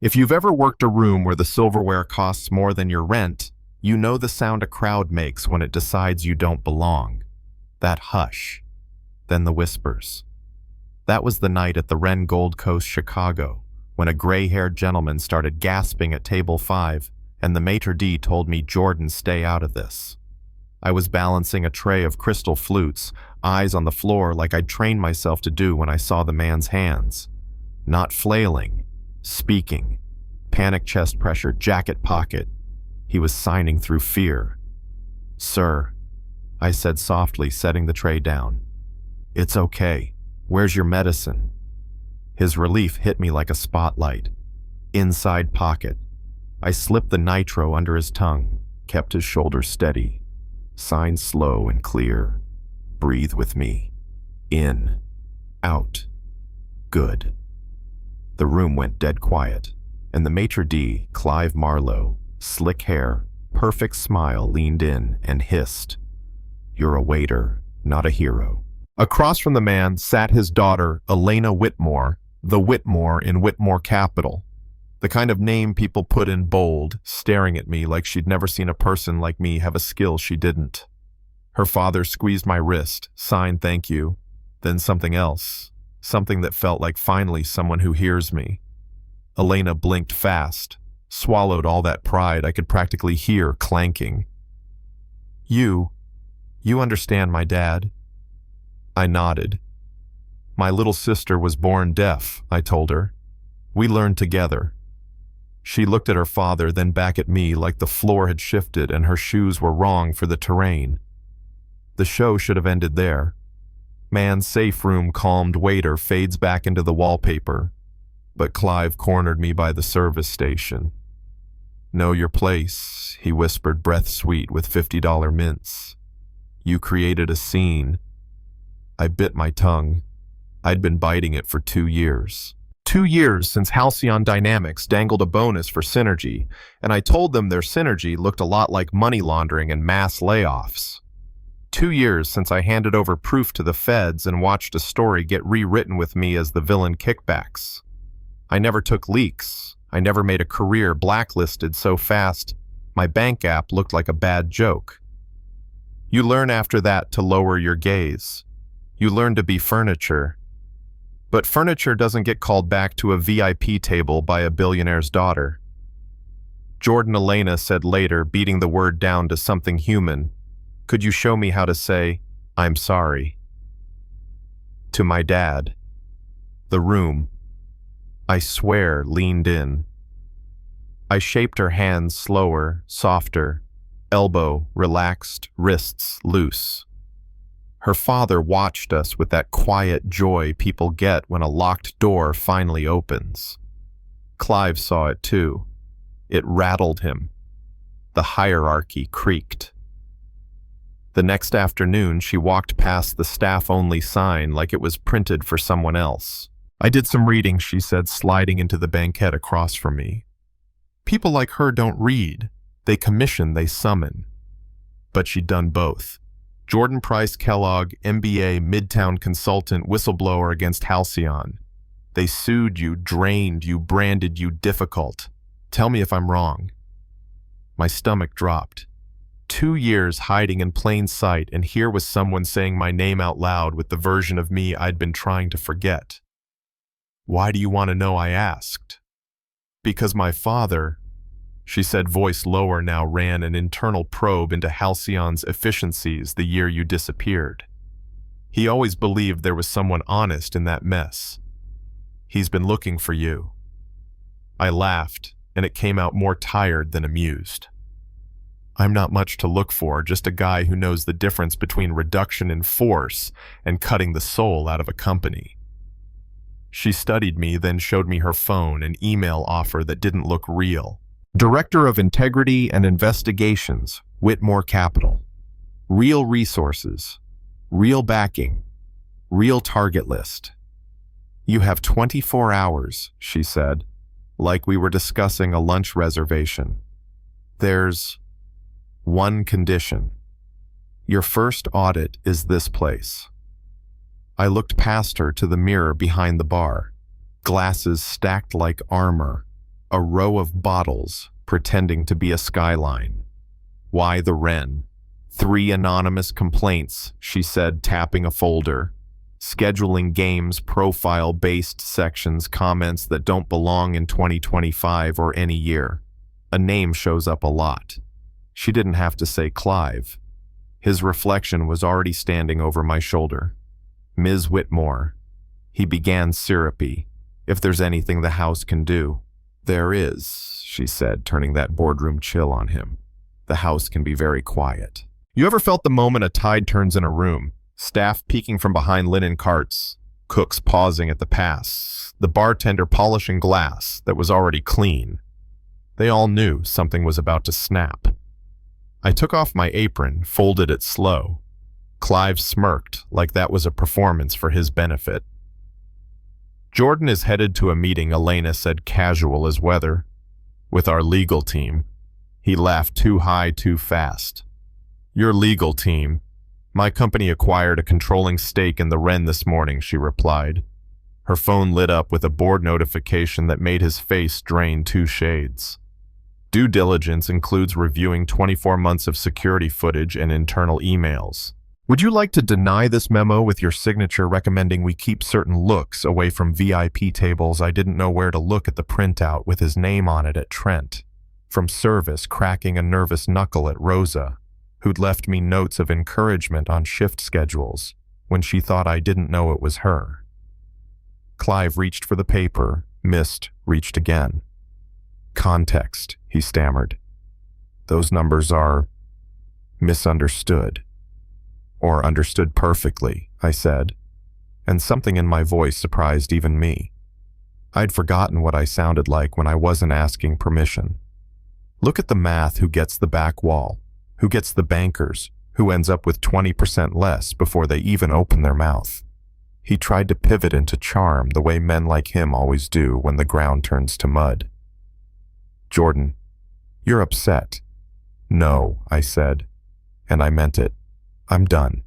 If you've ever worked a room where the silverware costs more than your rent, you know the sound a crowd makes when it decides you don't belong. That hush. Then the whispers. That was the night at the Wren Gold Coast, Chicago, when a gray-haired gentleman started gasping at table 5, and the maitre d' told me, "Jordan, stay out of this." I was balancing a tray of crystal flutes, eyes on the floor like I'd trained myself to do when I saw the man's hands. Not flailing, speaking. Panic chest pressure, jacket pocket. He was signing through fear. "Sir," I said softly, setting the tray down. "It's okay. Where's your medicine?" His relief hit me like a spotlight. Inside pocket. I slipped the nitro under his tongue, kept his shoulders steady. Signed slow and clear. "Breathe with me. In. Out. Good." The room went dead quiet, and the maitre d', Clive Marlowe, slick hair, perfect smile, leaned in and hissed, "You're a waiter, not a hero." Across from the man sat his daughter, Elena Whitmore, the Whitmore in Whitmore Capital. The kind of name people put in bold, staring at me like she'd never seen a person like me have a skill she didn't. Her father squeezed my wrist, signed "thank you," then something else, something that felt like finally someone who hears me. Elena blinked fast, swallowed all that pride I could practically hear clanking. You understand my dad?" I nodded. "My little sister was born deaf," I told her. "We learned together." She looked at her father, then back at me like the floor had shifted and her shoes were wrong for the terrain. The show should have ended there. Man's safe room calmed waiter fades back into the wallpaper, but Clive cornered me by the service station. "Know your place," he whispered, breath sweet with $50 mints. "You created a scene." I bit my tongue. I'd been biting it for 2 years. 2 years since Halcyon Dynamics dangled a bonus for synergy, and I told them their synergy looked a lot like money laundering and mass layoffs. 2 years since I handed over proof to the feds and watched a story get rewritten with me as the villain kickbacks. I never took leaks. I never made a career blacklisted so fast my bank app looked like a bad joke. You learn after that to lower your gaze. You learn to be furniture. But furniture doesn't get called back to a VIP table by a billionaire's daughter. Jordan, Elena said later, beating the word down to something human, "Could you show me how to say, 'I'm sorry'?" To my dad. The room, I swear, leaned in. I shaped her hands slower, softer, elbow relaxed, wrists loose. Her father watched us with that quiet joy people get when a locked door finally opens. Clive saw it too. It rattled him. The hierarchy creaked. The next afternoon, she walked past the staff-only sign like it was printed for someone else. "I did some reading," she said, sliding into the banquette across from me. "People like her don't read. They commission, they summon." But she'd done both. Jordan Price Kellogg, MBA, Midtown consultant, whistleblower against Halcyon. They sued you, drained you, branded you difficult. Tell me if I'm wrong. My stomach dropped. 2 years hiding in plain sight, and here was someone saying my name out loud with the version of me I'd been trying to forget. "Why do you want to know?" I asked. "Because my father," she said, voice lower now, "ran an internal probe into Halcyon's efficiencies the year you disappeared. He always believed there was someone honest in that mess. He's been looking for you." I laughed, and it came out more tired than amused. "I'm not much to look for, just a guy who knows the difference between reduction in force and cutting the soul out of a company." She studied me, then showed me her phone, an email offer that didn't look real. "Director of Integrity and Investigations, Whitmore Capital. Real resources, real backing, real target list. You have 24 hours, she said, like we were discussing a lunch reservation. There's one condition. Your first audit is this place." I looked past her to the mirror behind the bar. Glasses stacked like armor. A row of bottles pretending to be a skyline. Why the Wren? 3 anonymous complaints, she said, tapping a folder. Scheduling games, profile-based sections, comments that don't belong in 2025 or any year. A name shows up a lot. She didn't have to say Clive. His reflection was already standing over my shoulder. Ms. Whitmore. He began syrupy. If there's anything the house can do. There is, she said, turning that boardroom chill on him. The house can be very quiet. You ever felt the moment a tide turns in a room? Staff peeking from behind linen carts, cooks pausing at the pass, the bartender polishing glass that was already clean. They all knew something was about to snap. I took off my apron, folded it slow. Clive smirked like that was a performance for his benefit. Jordan is headed to a meeting, Elena said, casual as weather. With our legal team. He laughed too high, too fast. Your legal team? My company acquired a controlling stake in the Wren this morning, she replied. Her phone lit up with a board notification that made his face drain 2 shades. Due diligence includes reviewing 24 months of security footage and internal emails. Would you like to deny this memo with your signature recommending we keep certain looks away from VIP tables? I didn't know where to look at the printout with his name on it at Trent. From service, cracking a nervous knuckle at Rosa, who'd left me notes of encouragement on shift schedules when she thought I didn't know it was her. Clive reached for the paper, missed, reached again. Context, he stammered. Those numbers are misunderstood. Or understood perfectly, I said, and something in my voice surprised even me. I'd forgotten what I sounded like when I wasn't asking permission. Look at the math, who gets the back wall, who gets the bankers, who ends up with 20% less before they even open their mouth. He tried to pivot into charm the way men like him always do when the ground turns to mud. Jordan, you're upset. No, I said, and I meant it. I'm done.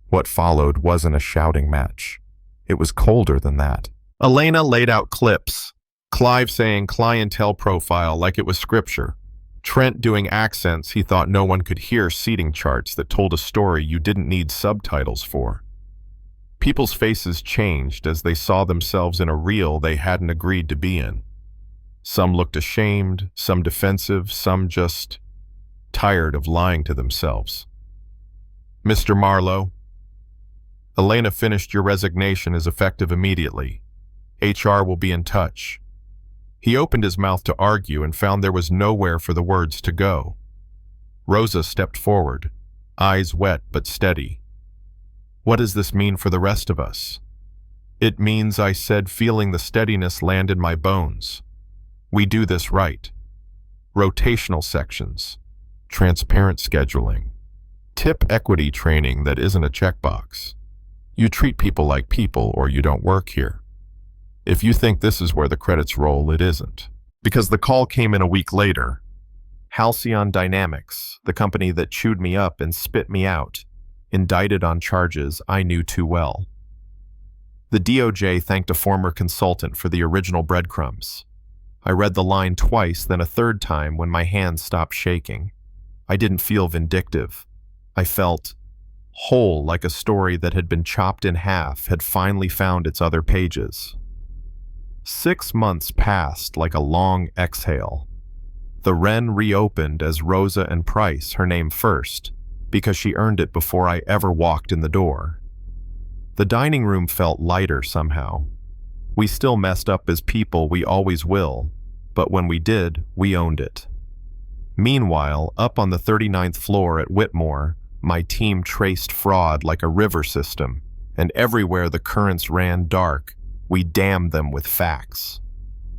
What followed wasn't a shouting match. It was colder than that. Elena laid out clips. Clive saying clientele profile like it was scripture. Trent doing accents he thought no one could hear, seating charts that told a story you didn't need subtitles for. People's faces changed as they saw themselves in a reel they hadn't agreed to be in. Some looked ashamed, some defensive, some just tired of lying to themselves. Mr. Marlowe, Elena finished. Your resignation is effective immediately. HR will be in touch. He opened his mouth to argue and found there was nowhere for the words to go. Rosa stepped forward, eyes wet but steady. What does this mean for the rest of us? It means, I said, feeling the steadiness land in my bones. We do this right. Rotational sections, transparent scheduling, tip equity training that isn't a checkbox. You treat people like people or you don't work here. If you think this is where the credits roll, it isn't. Because the call came in a week later. Halcyon Dynamics, the company that chewed me up and spit me out, indicted on charges I knew too well. The DOJ thanked a former consultant for the original breadcrumbs. I read the line twice, then a third time when my hands stopped shaking. I didn't feel vindictive. I felt whole, like a story that had been chopped in half had finally found its other pages. 6 months passed like a long exhale. The Wren reopened as Rosa and Price, her name first, because she earned it before I ever walked in the door. The dining room felt lighter somehow. We still messed up as people, we always will, but when we did, we owned it. Meanwhile, up on the 39th floor at Whitmore, my team traced fraud like a river system, and everywhere the currents ran dark, we damned them with facts.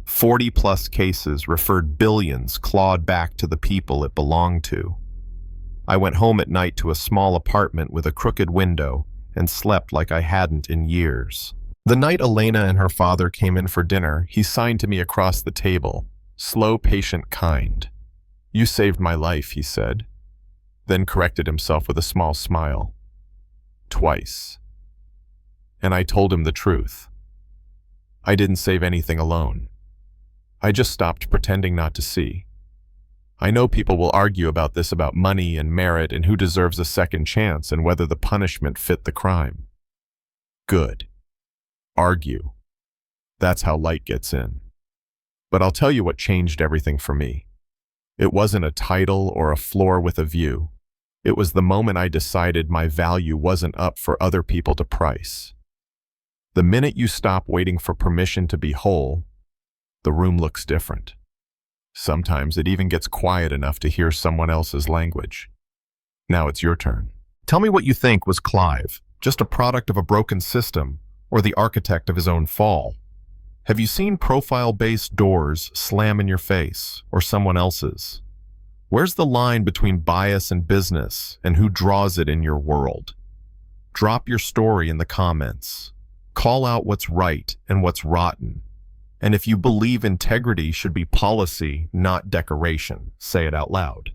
40-plus cases referred billions clawed back to the people it belonged to. I went home at night to a small apartment with a crooked window and slept like I hadn't in years. The night Elena and her father came in for dinner, he signed to me across the table, slow, patient, kind. You saved my life, he said, then corrected himself with a small smile. Twice. And I told him the truth. I didn't save anything alone. I just stopped pretending not to see. I know people will argue about this, about money and merit and who deserves a second chance and whether the punishment fit the crime. Good. Argue. That's how light gets in. But I'll tell you what changed everything for me. It wasn't a title or a floor with a view. It was the moment I decided my value wasn't up for other people to price. The minute you stop waiting for permission to be whole, the room looks different. Sometimes it even gets quiet enough to hear someone else's language. Now it's your turn. Tell me what you think. Was Clive just a product of a broken system or the architect of his own fall? Have you seen profile-based doors slam in your face or someone else's? Where's the line between bias and business, and who draws it in your world? Drop your story in the comments. Call out what's right and what's rotten. And if you believe integrity should be policy, not decoration, say it out loud.